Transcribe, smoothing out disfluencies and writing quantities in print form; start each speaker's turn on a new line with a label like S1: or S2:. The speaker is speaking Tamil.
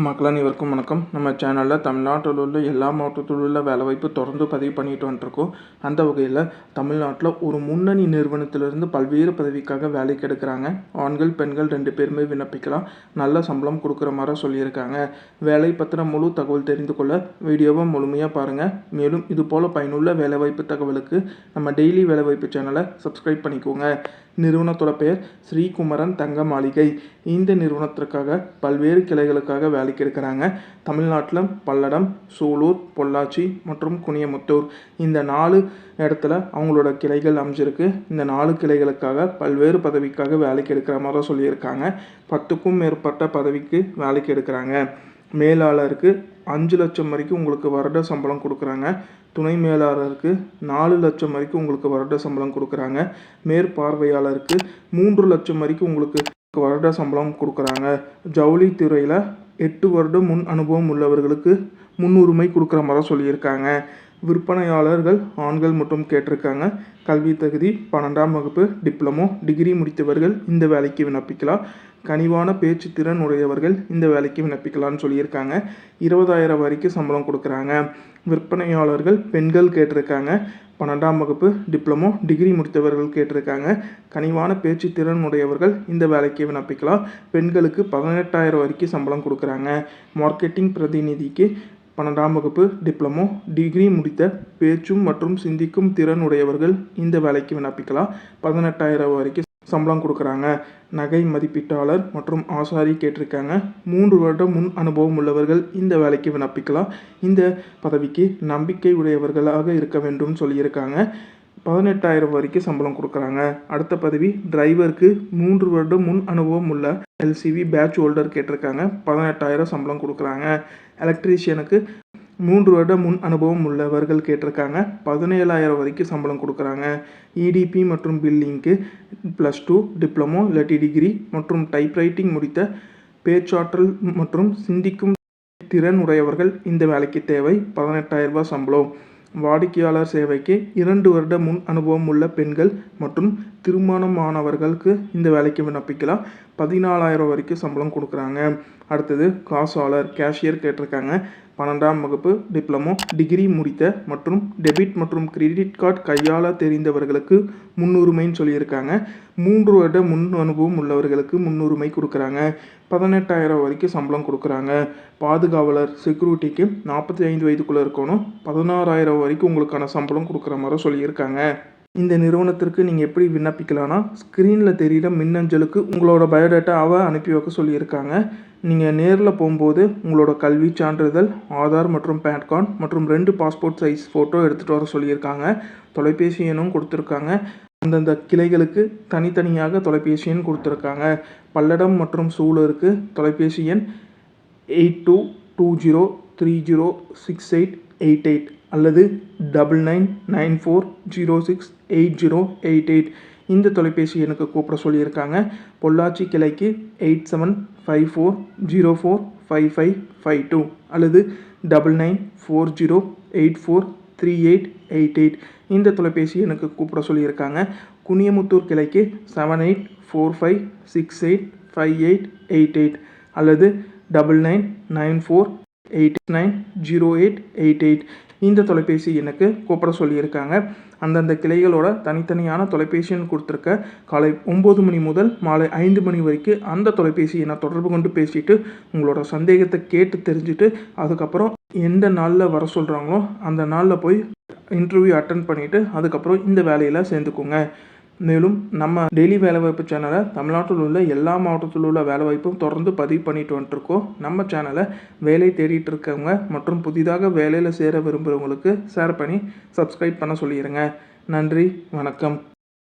S1: மக்கள் அனைவருக்கும் வணக்கம். நம்ம சேனலில் தமிழ்நாட்டில் உள்ள எல்லா மாவட்டத்தில் உள்ள வேலைவாய்ப்பு தொடர்ந்து பதிவு பண்ணிட்டு வந்துட்டுருக்கோம். அந்த வகையில் தமிழ்நாட்டில் ஒரு முன்னணி நிறுவனத்திலிருந்து பல்வேறு பதவிக்காக வேலைக்கு எடுக்கிறாங்க. ஆண்கள் பெண்கள் 2 பேருமே விண்ணப்பிக்கலாம். நல்ல சம்பளம் கொடுக்குற மாதிரி சொல்லியிருக்காங்க. வேலை பற்றின முழு தகவல் தெரிந்து கொள்ள வீடியோவை முழுமையாக பாருங்கள். மேலும் இதுபோல் பயனுள்ள வேலைவாய்ப்பு தகவலுக்கு நம்ம டெய்லி வேலைவாய்ப்பு சேனலை சப்ஸ்கிரைப் பண்ணிக்கோங்க. நிறுவனத்தோட பெயர் ஸ்ரீகுமரன் தங்க மாளிகை. இந்த நிறுவனத்திற்காக பல்வேறு கிளைகளுக்காக வேலைக்கு எடுக்கிறாங்க. தமிழ்நாட்டில் பல்லடம், சூலூர், பொள்ளாச்சி மற்றும் குனியமுத்தூர் இந்த 4 இடத்துல அவங்களோட கிளைகள் அமைஞ்சிருக்கு. இந்த 4 கிளைகளுக்காக பல்வேறு பதவிக்காக வேலைக்கு எடுக்கிற மாதிரி சொல்லியிருக்காங்க. 10க்கும் மேற்பட்ட பதவிக்கு வேலைக்கு எடுக்கிறாங்க. மேலாளருக்கு 5 லட்சம் வரைக்கும் உங்களுக்கு வருட சம்பளம் கொடுக்குறாங்க. துணை மேலாளருக்கு 4 லட்சம் வரைக்கும் உங்களுக்கு வருட சம்பளம் கொடுக்குறாங்க. மேற்பார்வையாளருக்கு 3 லட்சம் வரைக்கும் உங்களுக்கு வருட சம்பளம் கொடுக்குறாங்க. ஜவுளி துறையில் 8 வருடம் முன் அனுபவம் உள்ளவர்களுக்கு முன்னுரிமை கொடுக்குற மாதிரி சொல்லியிருக்காங்க. விற்பனையாளர்கள் ஆண்கள் மட்டும் கேட்டிருக்காங்க. கல்வி தகுதி 12ஆம் வகுப்பு, டிப்ளமோ, டிகிரி முடித்தவர்கள் இந்த வேலைக்கு விண்ணப்பிக்கலாம். கனிவான பேச்சு திறன் உடையவர்கள் இந்த வேலைக்கு விண்ணப்பிக்கலாம்னு சொல்லியிருக்காங்க. 20,000 வரைக்கும் சம்பளம் கொடுக்குறாங்க. விற்பனையாளர்கள் பெண்கள் கேட்டிருக்காங்க. 12ஆம் வகுப்பு, டிப்ளமோ, டிகிரி முடித்தவர்கள் கேட்டிருக்காங்க. கனிவான பேச்சு திறன் உடையவர்கள் இந்த வேலைக்கு விண்ணப்பிக்கலாம். பெண்களுக்கு 18,000 வரைக்கும் சம்பளம் கொடுக்குறாங்க. மார்க்கெட்டிங் பிரதிநிதிக்கு 12ஆம் வகுப்பு, டிப்ளமோ, டிகிரி முடித்த பேச்சும் மற்றும் சிந்திக்கும் திறன் உடையவர்கள் இந்த வேலைக்கு விண்ணப்பிக்கலாம். 18,000 வரைக்கும் சம்பளம் கொடுக்குறாங்க. நகை மதிப்பீட்டாளர் மற்றும் ஆசாரி கேட்டிருக்காங்க. 3 வருடம் முன் அனுபவம் உள்ளவர்கள் இந்த வேலைக்கு விண்ணப்பிக்கலாம். இந்த பதவிக்கு நம்பிக்கை உடையவர்களாக இருக்க வேண்டும் சொல்லியிருக்காங்க. 18,000 வரைக்கும் சம்பளம் கொடுக்குறாங்க. அடுத்த பதவி டிரைவருக்கு 3 வருடம் முன் அனுபவம் உள்ள LCV பேட்ச் ஹோல்டர் கேட்டிருக்காங்க. 18,000 சம்பளம் கொடுக்குறாங்க. எலக்ட்ரீஷியனுக்கு 3 வருடம் முன் அனுபவம் உள்ளவர்கள் கேட்டிருக்காங்க. 17,000 வரைக்கும் சம்பளம் கொடுக்குறாங்க. EDP மற்றும் பில்லிங்க்கு +2, டிப்ளமோ இல்லாட்டி டிகிரி மற்றும் டைப்ரைட்டிங் முடித்த பேச்சாற்றல் மற்றும் சிந்திக்கும் திறன் உடையவர்கள் இந்த வேலைக்கு தேவை. 18,000 சம்பளம். வாடிக்கையாளர் சேவைக்கு 2 வருட முன் அனுபவம் உள்ள பெண்கள் மற்றும் திருமணமானவர்களுக்கு இந்த வேலைக்கு விண்ணப்பிக்கலாம். 14,000 வரைக்கும் சம்பளம் கொடுக்குறாங்க. அடுத்தது காசாளர் கேஷியர் கேட்டிருக்காங்க. 12ஆம் வகுப்பு, டிப்ளமோ, டிகிரி முடித்த மற்றும் டெபிட் மற்றும் கிரெடிட் கார்டு கையாள தெரிந்தவர்களுக்கு முன்னுரிமைன்னு சொல்லியிருக்காங்க. 3 வருட முன் அனுபவம் உள்ளவர்களுக்கு முன்னுரிமை கொடுக்குறாங்க. 18,000 வரைக்கும் சம்பளம் கொடுக்குறாங்க. பாதுகாவலர் செக்யூரிட்டிக்கு 45 வயதுக்குள்ளே இருக்கணும். 16,000 வரைக்கும் உங்களுக்கான சம்பளம் கொடுக்குற மாதிரி சொல்லியிருக்காங்க. இந்த நிறுவனத்திற்கு நீங்கள் எப்படி விண்ணப்பிக்கலாம்னா, ஸ்க்ரீனில் தெரிகிற மின்னஞ்சலுக்கு உங்களோட பயோடேட்டாவை அனுப்பி வைக்க சொல்லியிருக்காங்க. நீங்கள் நேரில் போகும்போது உங்களோட கல்வி சான்றிதழ், ஆதார் மற்றும் பேன் கார்டு மற்றும் 2 பாஸ்போர்ட் சைஸ் ஃபோட்டோ எடுத்துகிட்டு வர சொல்லியிருக்காங்க. தொலைபேசி எண்ணும் கொடுத்துருக்காங்க. அந்தந்த கிளைகளுக்கு தனித்தனியாக தொலைபேசி எண் கொடுத்துருக்காங்க. பல்லடம் மற்றும் சூலூருக்கு தொலைபேசி எண் 8220306888 அல்லது 9994068088 இந்த தொலைபேசி எண்ணுக்கு கூப்பிட சொல்லியிருக்காங்க. பொள்ளாச்சி கிளைக்கு 8754045552 அல்லது 9940843888 இந்த தொலைபேசி எண்ணுக்கு கூப்பிட சொல்லியிருக்காங்க. குனியமுத்தூர் கிளைக்கு 7845685888 அல்லது 9994890888 இந்த தொலைபேசி எண்ணுக்கு கூப்பிட சொல்லியிருக்காங்க. அந்தந்த கிளைகளோட தனித்தனியான தொலைபேசி எண் கொடுத்துருக்க. காலை 9 மணி முதல் மாலை 5 மணி வரைக்கும் அந்த தொலைபேசி எண்ணை தொடர்பு கொண்டு பேசிட்டு உங்களோட சந்தேகத்தை கேட்டு தெரிஞ்சுட்டு அதுக்கப்புறம் எந்த நாளில் வர சொல்கிறாங்களோ அந்த நாளில் போய் இன்டர்வியூ அட்டென்ட் பண்ணிவிட்டு அதுக்கப்புறம் இந்த வேலையில் சேர்ந்துக்குங்க. மேலும் நம்ம டெய்லி வேலைவாய்ப்பு சேனலை தமிழ்நாட்டில் உள்ள எல்லா மாவட்டத்தில் உள்ள வேலைவாய்ப்பும் தொடர்ந்து பதிவு பண்ணிட்டு வந்துட்டுருக்கோம். நம்ம சேனலை வேலை தேடிட்டு இருக்கவங்க மற்றும் புதிதாக வேலையில் சேர விரும்புகிறவங்களுக்கு ஷேர் பண்ணி சப்ஸ்கிரைப் பண்ண சொல்லிடுங்க. நன்றி, வணக்கம்.